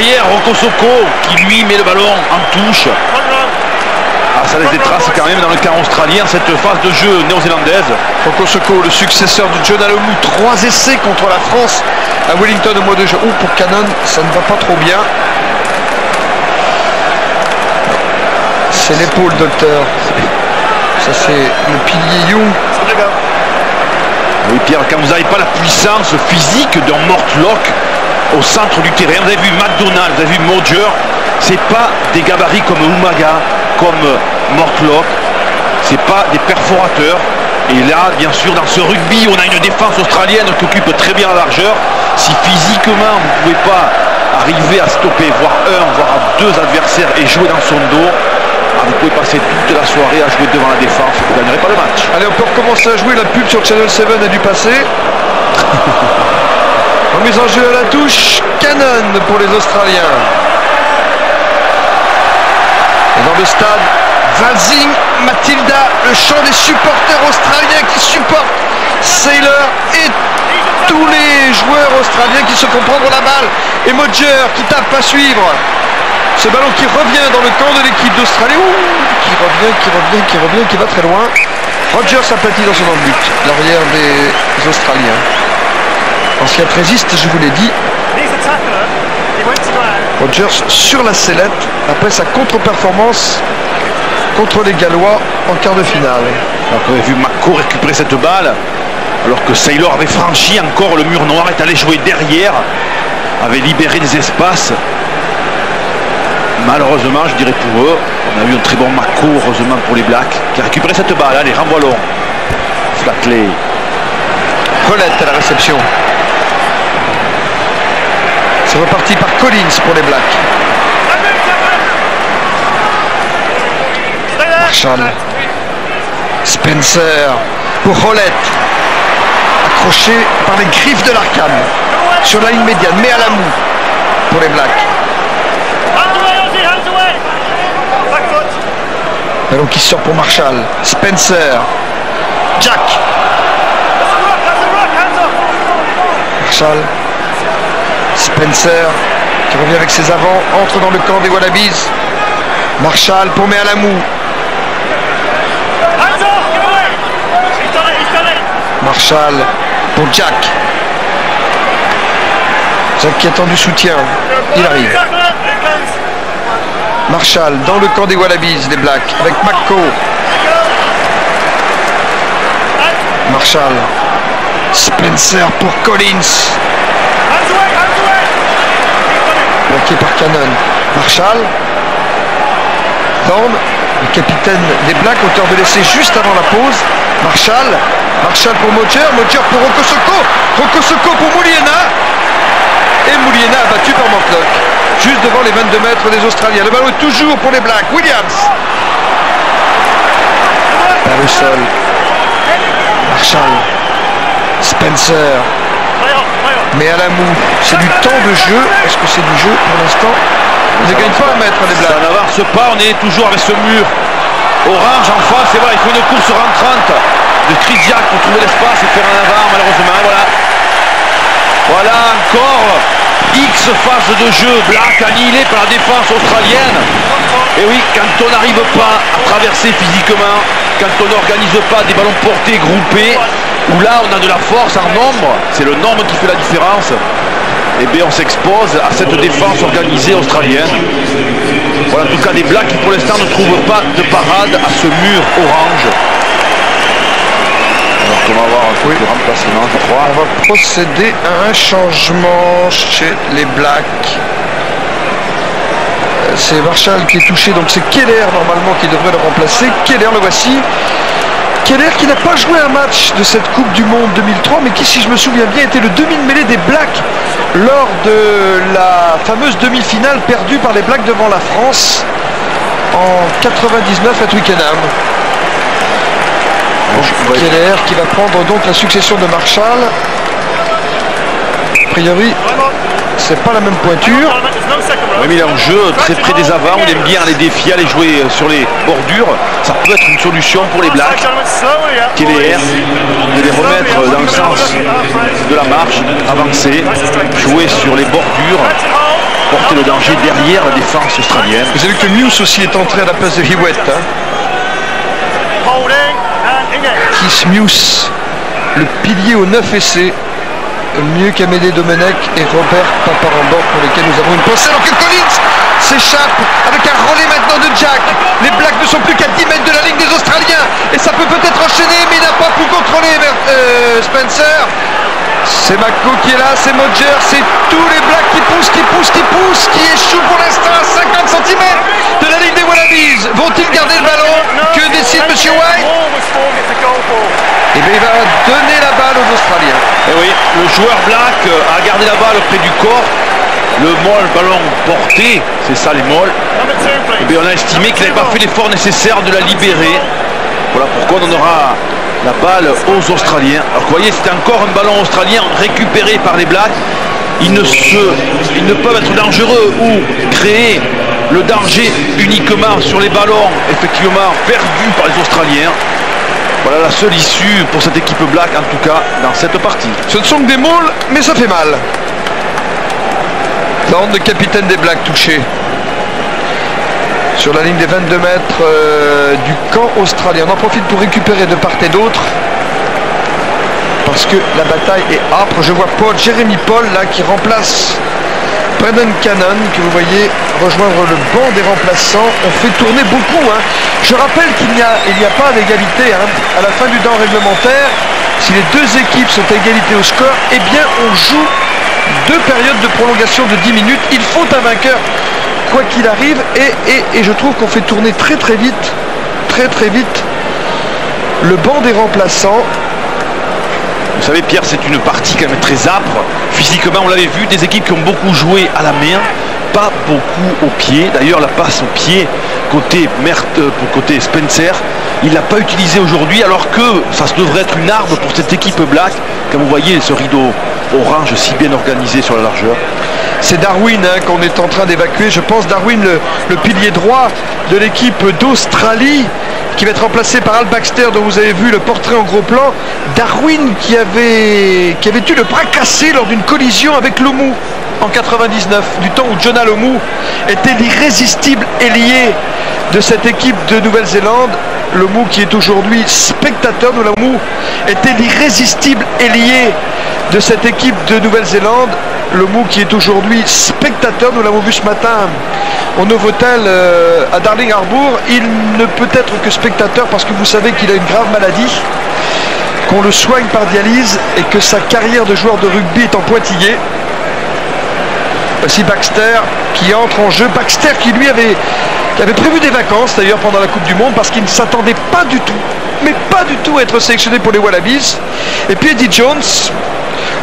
derrière, Rocco Socco qui lui met le ballon en touche. Ah, ça laisse des traces quand même dans le camp australien, cette phase de jeu néo-zélandaise. Rocco Socco, le successeur de John Alomou, 3 essais contre la France à Wellington au mois de juin. Oh, pour Cannon, ça ne va pas trop bien. C'est l'épaule, docteur. Ça, c'est le pilier Young. Oui, Pierre, quand vous n'avez pas la puissance physique d'un Mortlock au centre du terrain, vous avez vu McDonald, vous avez vu Mojer, c'est pas des gabarits comme Umaga, comme Mortlock, c'est pas des perforateurs. Et là, bien sûr, dans ce rugby, on a une défense australienne qui occupe très bien la largeur. Si physiquement, vous ne pouvez pas arriver à stopper, voire un, voire deux adversaires et jouer dans son dos, vous pouvez passer toute la soirée à jouer devant la défense, vous ne gagnerez pas le match. Allez, on peut recommencer à jouer, la pub sur Channel 7 a dû passer. Remise en jeu à la touche, Cannon pour les Australiens. Et dans le stade, Valsing, Matilda, le chant des supporters australiens qui supportent Sailor et tous les joueurs australiens qui se font prendre la balle. Et Mojer qui tape à suivre. Ce ballon qui revient dans le camp de l'équipe d'Australie, qui va très loin. Rogers aplatit dans son but, l'arrière des Australiens. Ancien présiste, je vous l'ai dit. Rogers sur la sellette après sa contre-performance contre les Gallois en quart de finale. Alors qu'on avait vu Mako récupérer cette balle, alors que Sailor avait franchi encore le mur noir, est allé jouer derrière, avait libéré des espaces. Malheureusement, je dirais pour eux, on a eu un très bon Mako, heureusement pour les Blacks, qui a récupéré cette balle. Allez, renvoi long. Flatley. Colette à la réception. C'est reparti par Collins pour les Blacks. Marshall. Spencer pour Rolette. Accroché par les griffes de l'Arcane. Sur la ligne médiane, mais à la moue pour les Blacks. Ballon qui sort pour Marshall. Spencer. Jack. Marshall. Spencer qui revient avec ses avants. Entre dans le camp des Wallabies. Marshall pour Mealamou. Marshall pour Jack. Jack qui attend du soutien. Il arrive. Marshall dans le camp des Wallabies, les Blacks, avec Mako. Marshall. Spencer pour Collins. Bloqué par Cannon. Marshall. Thorne, le capitaine des Blacks, auteur de l'essai juste avant la pause. Marshall. Marshall pour Mojer. Mojer pour Rocco Socco. Rocco Socco pour Mouliena. Et Mouliena abattu par Mortlock. Juste devant les 22 mètres des Australiens. Le ballon est toujours pour les Blacks. Williams. Par le sol. Marshall. Spencer. Mais à la moue. C'est du temps de jeu. Est-ce que c'est du jeu pour l'instant? Ils ne gagnent pas à mettre les Blacks. Ça n'avance pas. On est toujours avec ce mur orange en face. Et voilà, il faut une course rentrante de Triziak pour trouver l'espace et faire un avant. Malheureusement, voilà. Voilà encore X phase de jeu, Black annihilé par la défense australienne. Et oui, quand on n'arrive pas à traverser physiquement, quand on n'organise pas des ballons portés, groupés, où là on a de la force en nombre, c'est le nombre qui fait la différence, et bien on s'expose à cette défense organisée australienne. Voilà, en tout cas des Blacks qui pour l'instant ne trouvent pas de parade à ce mur orange. Alors qu'on va avoir un peu de remplacement, je crois. On va procéder à un changement chez les Blacks. C'est Marshall qui est touché, donc c'est Keller normalement qui devrait le remplacer. Keller, le voici. Keller qui n'a pas joué un match de cette Coupe du Monde 2003, mais qui, si je me souviens bien, était le demi-mêlée des Blacks lors de la fameuse demi-finale perdue par les Blacks devant la France en 99 à Twickenham. Keller qui va prendre donc la succession de Marshall. A priori, c'est pas la même pointure. Oui, mais il est en jeu très près des avants, on aime bien les défier, aller jouer sur les bordures. Ça peut être une solution pour les Blacks. Keller, de les remettre dans le sens de la marche, avancer, jouer sur les bordures. porter le danger derrière la défense australienne. Vous avez vu que Muse aussi est entré à la place de Hewitt. Hein. Keith Muse, le pilier au 9 essais, mieux qu'Amédée Domenech et Robert Paparambor, pour lesquels nous avons une pensée. Alors que Collins s'échappe avec un relais maintenant de Jack. Les Blacks ne sont plus qu'à 10 mètres de la ligne des Australiens et ça peut peut-être enchaîner, mais il n'a pas pu contrôler Spencer. C'est Mako qui est là, c'est Modger, c'est tous les Blacks qui poussent, qui échouent pour l'instant à 50 cm de la ligne des Wallabies. Vont-ils garder le ballon? Que décide M. White? Et bien il va donner la balle aux Australiens. Et oui, le joueur Black a gardé la balle près du corps. Le ballon porté, c'est ça les molles. Et bien on a estimé qu'il n'avait pas fait l'effort nécessaire de la libérer. Voilà pourquoi on aura la balle aux Australiens. Alors vous voyez, c'était encore un ballon australien récupéré par les Blacks. Ils ne peuvent être dangereux ou créer le danger uniquement sur les ballons effectivement perdus par les Australiens. Voilà la seule issue pour cette équipe Black, en tout cas dans cette partie. Ce ne sont que des moules, mais ça fait mal. Land, le capitaine des Blacks, touché sur la ligne des 22 mètres du camp australien. On en profite pour récupérer de part et d'autre parce que la bataille est âpre. Je vois Jeremy Paul là qui remplace Brendan Cannon, que vous voyez rejoindre le banc des remplaçants. On fait tourner beaucoup. Hein. Je rappelle qu'il n'y a pas d'égalité. Hein. À la fin du temps réglementaire, si les deux équipes sont à égalité au score, eh bien on joue 2 périodes de prolongation de 10 minutes. Il faut un vainqueur, quoi qu'il arrive. Et je trouve qu'on fait tourner très vite le banc des remplaçants. Vous savez Pierre, c'est une partie quand même très âpre. Physiquement, on l'avait vu, des équipes qui ont beaucoup joué à la main, pas beaucoup au pied. D'ailleurs, la passe au pied côté Spencer, il l'a pas utilisé aujourd'hui, alors que ça devrait être une arme pour cette équipe Black. Comme vous voyez, ce rideau orange si bien organisé sur la largeur. C'est Darwin hein, qu'on est en train d'évacuer. Je pense Darwin, le pilier droit de l'équipe d'Australie, qui va être remplacé par Al Baxter, dont vous avez vu le portrait en gros plan. Darwin qui avait eu le bras cassé lors d'une collision avec Lomu en 99, du temps où Jonah Lomu était l'irrésistible ailier de cette équipe de Nouvelle-Zélande. Lomu qui est aujourd'hui spectateur. Lomu était l'irrésistible ailier de cette équipe de Nouvelle-Zélande. Lomu qui est aujourd'hui spectateur, nous l'avons vu ce matin au Novotel à Darling Harbour. Il ne peut être que spectateur parce que vous savez qu'il a une grave maladie, qu'on le soigne par dialyse et que sa carrière de joueur de rugby est en pointillé. Voici Baxter qui entre en jeu. Baxter qui lui avait prévu des vacances d'ailleurs pendant la Coupe du Monde parce qu'il ne s'attendait pas du tout, mais pas du tout à être sélectionné pour les Wallabies. Et puis Eddie Jones,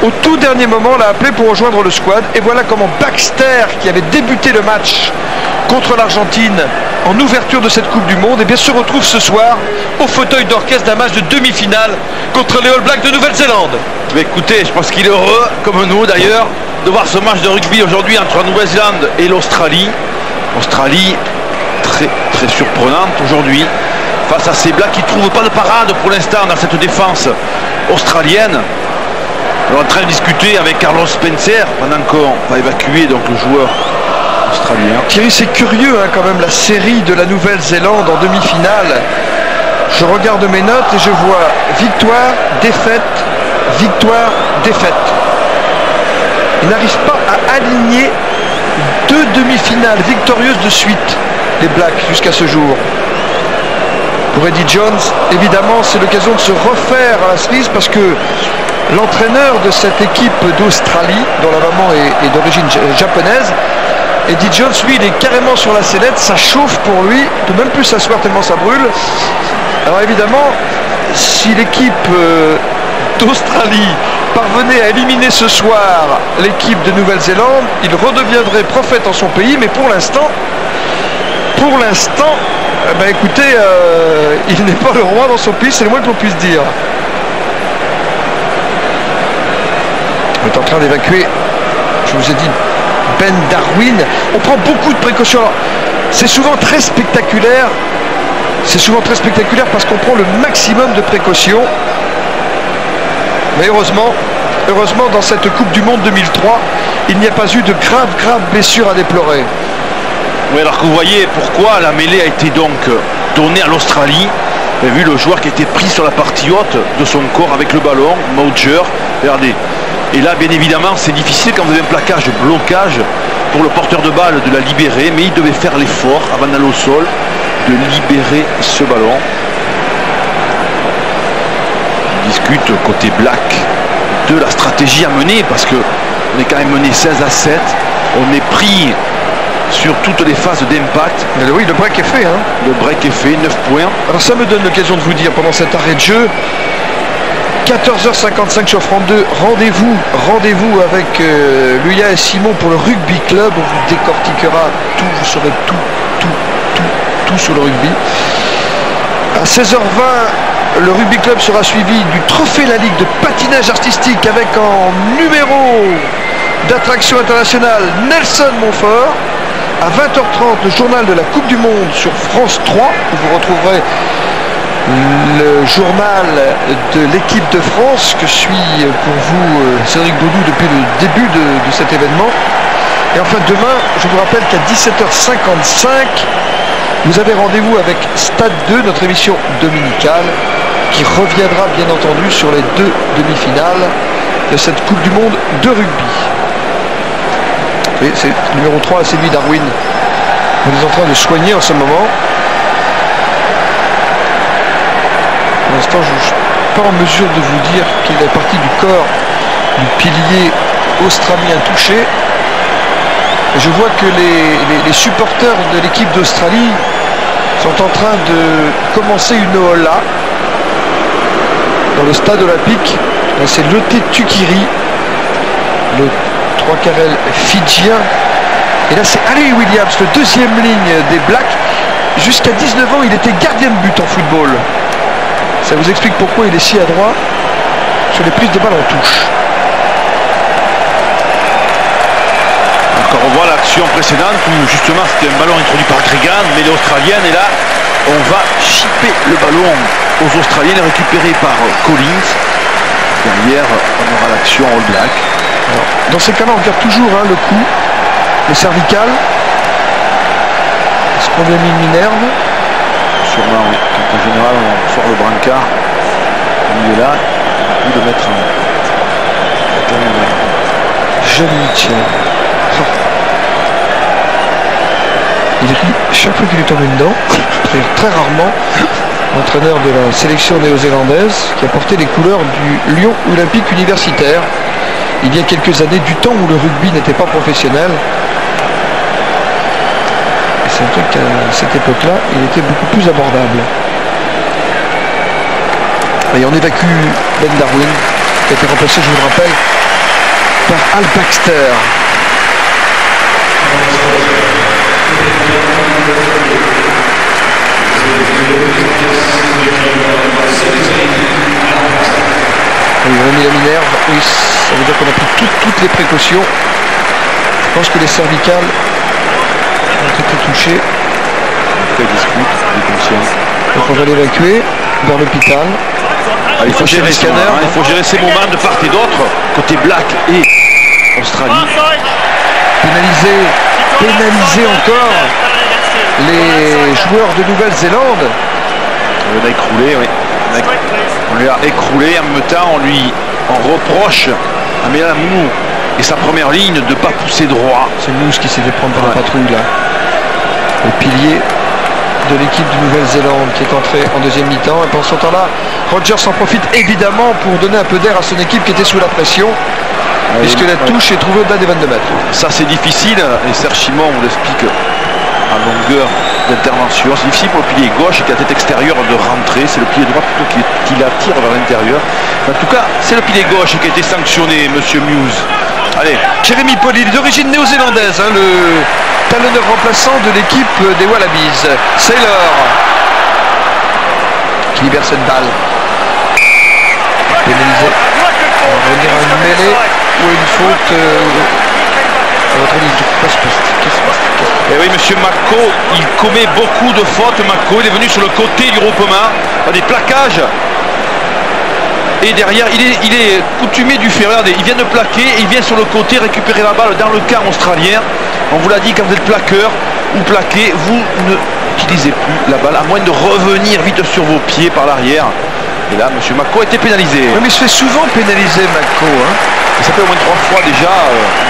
au tout dernier moment, l'a appelé pour rejoindre le squad. Et voilà comment Baxter, qui avait débuté le match contre l'Argentine en ouverture de cette Coupe du Monde, et bien se retrouve ce soir au fauteuil d'orchestre d'un match de demi-finale contre les All Blacks de Nouvelle-Zélande. Mais écoutez, je pense qu'il est heureux, comme nous d'ailleurs, de voir ce match de rugby aujourd'hui entre la Nouvelle-Zélande et l'Australie. Australie très surprenante aujourd'hui face à ces Blacks qui ne trouvent pas de parade pour l'instant dans cette défense australienne. On est en train de discuter avec Carlos Spencer pendant qu'on va évacuer donc le joueur australien. Thierry, c'est curieux hein, quand même la série de la Nouvelle-Zélande en demi-finale. Je regarde mes notes et je vois victoire, défaite, victoire, défaite. Ils n'arrivent pas à aligner 2 demi-finales victorieuses de suite, les Blacks, jusqu'à ce jour. Pour Eddie Jones, évidemment, c'est l'occasion de se refaire à la cerise parce que l'entraîneur de cette équipe d'Australie, dont la maman est d'origine japonaise, Eddie Jones, lui, il est carrément sur la sellette, ça chauffe pour lui, il ne peut même plus s'asseoir tellement ça brûle. Alors évidemment, si l'équipe d'Australie parvenait à éliminer ce soir l'équipe de Nouvelle-Zélande, il redeviendrait prophète en son pays, mais pour l'instant, ben écoutez, il n'est pas le roi dans son pays, c'est le moins que l'on puisse dire. On est en train d'évacuer, je vous ai dit, Ben Darwin. On prend beaucoup de précautions. C'est souvent très spectaculaire. C'est souvent très spectaculaire parce qu'on prend le maximum de précautions. Mais heureusement, dans cette Coupe du Monde 2003, il n'y a pas eu de graves blessures à déplorer. Oui, alors que vous voyez pourquoi la mêlée a été donc donnée à l'Australie. Vous avez vu le joueur qui était pris sur la partie haute de son corps avec le ballon, Mauger, regardez. Et là, bien évidemment, c'est difficile quand vous avez un plaquage, blocage pour le porteur de balle de la libérer, mais il devait faire l'effort avant d'aller au sol de libérer ce ballon. On discute côté Black de la stratégie à mener parce que on est quand même mené 16-7, on est pris sur toutes les phases d'impact. Oui, le break est fait. Hein. Le break est fait, 9 points. Alors ça me donne l'occasion de vous dire pendant cet arrêt de jeu, 14h55 sur France 2, rendez-vous avec Luya et Simon pour le Rugby Club. On vous décortiquera tout, vous saurez tout sur le rugby. À 16h20, le Rugby Club sera suivi du Trophée La Ligue de patinage artistique avec en numéro d'attraction internationale Nelson Montfort. À 20h30, le journal de la Coupe du Monde sur France 3, où vous retrouverez le journal de l'équipe de France que suit pour vous Cédric Baudou depuis le début de cet événement. Et enfin demain, je vous rappelle qu'à 17h55, vous avez rendez-vous avec Stade 2, notre émission dominicale, qui reviendra bien entendu sur les 2 demi-finales de cette Coupe du Monde de rugby. Et c'est numéro 3, c'est lui Darwin. On est en train de soigner en ce moment. Pour l'instant, je ne suis pas en mesure de vous dire qu'il est parti du corps du pilier australien touché. Et je vois que les supporters de l'équipe d'Australie sont en train de commencer une ola dans le stade olympique. C'est Lote Tuqiri, le 3 carrel fidjien. Et là c'est Ali Williams, le deuxième ligne des Blacks. Jusqu'à 19 ans, il était gardien de but en football. Ça vous explique pourquoi il est si adroit sur les prises de balles en touche. Encore on voit l'action précédente où justement c'était un ballon introduit par Gregan, mais l'Australienne, et là on va chipper le ballon aux Australiennes, récupéré par Collins. Derrière on aura l'action All Black. Alors, dans ces cas-là, on regarde toujours le cou, les cervicales. Est-ce qu'on lui a mis une minerve? Sûrement, oui. Donc, en général, on sort le brancard. Il est là. Il de mettre Jeune Mitchell. Chaque fois qu'il est tombé dedans, très rarement, l'entraîneur de la sélection néo-zélandaise qui a porté les couleurs du Lyon Olympique Universitaire. Il y a quelques années, du temps où le rugby n'était pas professionnel. Et c'est un truc qu'à cette époque-là, il était beaucoup plus abordable. Et on évacue Ben Darwin, qui a été remplacé, je vous le rappelle, par Al Baxter. On a mis la minerve, oui, ça veut dire qu'on a pris toutes les précautions. Je pense que les cervicales ont été touchées. il discute, il est conscient. Donc on va l'évacuer vers l'hôpital. Il faut gérer ces moments, il faut gérer ces moments de part et d'autre, côté Black et Australie. Pénaliser encore les joueurs de Nouvelle-Zélande. On l'a écroulé, oui. On lui a écroulé, en même temps on reproche à Mélamou et sa première ligne de ne pas pousser droit. C'est Mousse qui s'est fait prendre par la patrouille là. Le pilier de l'équipe de Nouvelle-Zélande qui est entré en deuxième mi-temps. Et pendant ce temps-là, Rogers en profite évidemment pour donner un peu d'air à son équipe qui était sous la pression. Puisque la touche est trouvée au-delà des 22 mètres. Ça c'est difficile, et Serge Simon vous l'explique à longueur d'intervention. C'est difficile pour le pilier gauche qui a tête extérieure de rentrer. C'est le pilier droit plutôt qui l'attire vers l'intérieur. En tout cas, c'est le pilier gauche qui a été sanctionné, monsieur Muse. Allez. Jérémy Poli, d'origine néo-zélandaise, le talonneur remplaçant de l'équipe des Wallabies. Saylor qui libère cette balle. Pénalisé. On va revenir à une mêlée ou une faute. À votre avis, qu'est-ce qui se passe? Et oui, monsieur Mako, il commet beaucoup de fautes. Mako, il est venu sur le côté du groupement. Des plaquages. Et derrière, il est coutumier du fait. Regardez, il vient de plaquer, et il vient sur le côté récupérer la balle dans le camp australien. On vous l'a dit, quand vous êtes plaqueur ou plaqué, vous n'utilisez plus la balle, à moins de revenir vite sur vos pieds par l'arrière. Et là, M. Mako a été pénalisé. Oui, mais il se fait souvent pénaliser, Mako. Hein. Ça fait au moins 3 fois déjà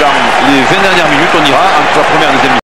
dans les 20 dernières minutes. On ira entre la première et la deuxième minute.